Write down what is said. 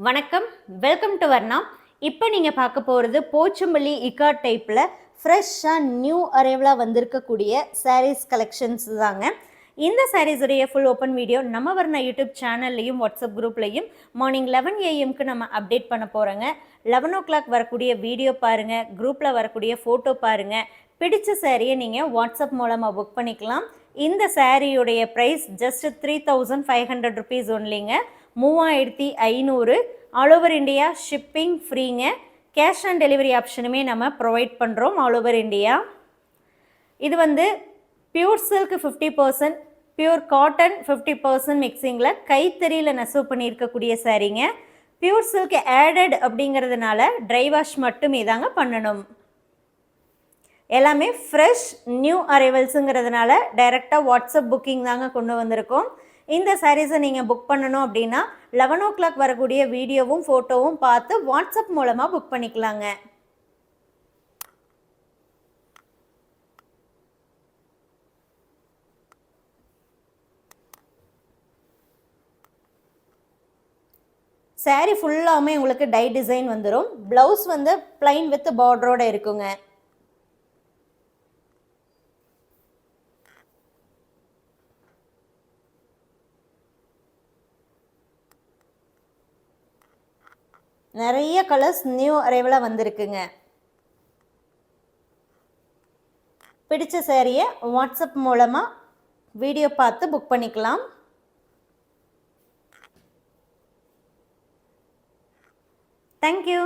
வணக்கம், welcome to Varna. இப்போ நீங்கள் பார்க்க போகிறது போச்சம்பள்ளி இக்காட் டைப்பில் ஃப்ரெஷ்ஷாக நியூ அரைவலாக வந்திருக்கக்கூடிய சாரீஸ் கலெக்ஷன்ஸ் தாங்க. இந்த சாரீஸுடைய ஃபுல் ஓப்பன் வீடியோ நம்ம வர்ணா யூடியூப் சேனல்லையும் வாட்ஸ்அப் குரூப்லையும் மார்னிங் 11 AM நம்ம அப்டேட் பண்ண போகிறோங்க. 11 o'clock வரக்கூடிய வீடியோ பாருங்கள், குரூப்பில் வரக்கூடிய ஃபோட்டோ பாருங்கள். பிடிச்ச சாரியை நீங்கள் வாட்ஸ்அப் மூலமாக புக் பண்ணிக்கலாம். இந்த சாரியுடைய ப்ரைஸ் ஜஸ்ட் 3500 ருபீஸ் ஒன்லிங்க. 3500. ஆல் ஓவர் இந்தியா ஷிப்பிங் ஃப்ரீங்க. கேஷ் ஆன் டெலிவரி ஆப்ஷனுமே நம்ம ப்ரொவைட் பண்ணுறோம் ஆல் ஓவர் இந்தியா. இது வந்து பியூர் சில்க் 50%, பியூர் காட்டன் 50% மிக்சிங்கில் கைத்தறியில் நெசவு பண்ணியிருக்கக்கூடிய சாரீங்க. பியூர் சில்க் ஆடட் அப்படிங்கிறதுனால ட்ரை வாஷ் மட்டுமே தாங்க பண்ணணும். எல்லாமே ஃப்ரெஷ் நியூ அரைவல்ஸுங்கிறதுனால டைரெக்டாக வாட்ஸ்அப் புக்கிங் தாங்க கொண்டு வந்திருக்கோம். இந்த சாரீஸை நீங்கள் புக் பண்ணணும் அப்படின்னா 11 o'clock வரக்கூடிய வீடியோவும் ஃபோட்டோவும் பார்த்து வாட்ஸ்அப் மூலமாக புக் பண்ணிக்கலாங்க. சாரீ ஃபுல்லாமே உங்களுக்கு டை டிசைன் வந்துடும். ப்ளவுஸ் வந்து பிளைன் வித் பார்டரோட இருக்குங்க. நிறைய கலர்ஸ் நியூ அரைவலாக வந்திருக்குங்க. பிடிச்ச சாரியை வாட்ஸ்அப் மூலமாக வீடியோ பார்த்து புக் பண்ணிக்கலாம். தேங்க்யூ.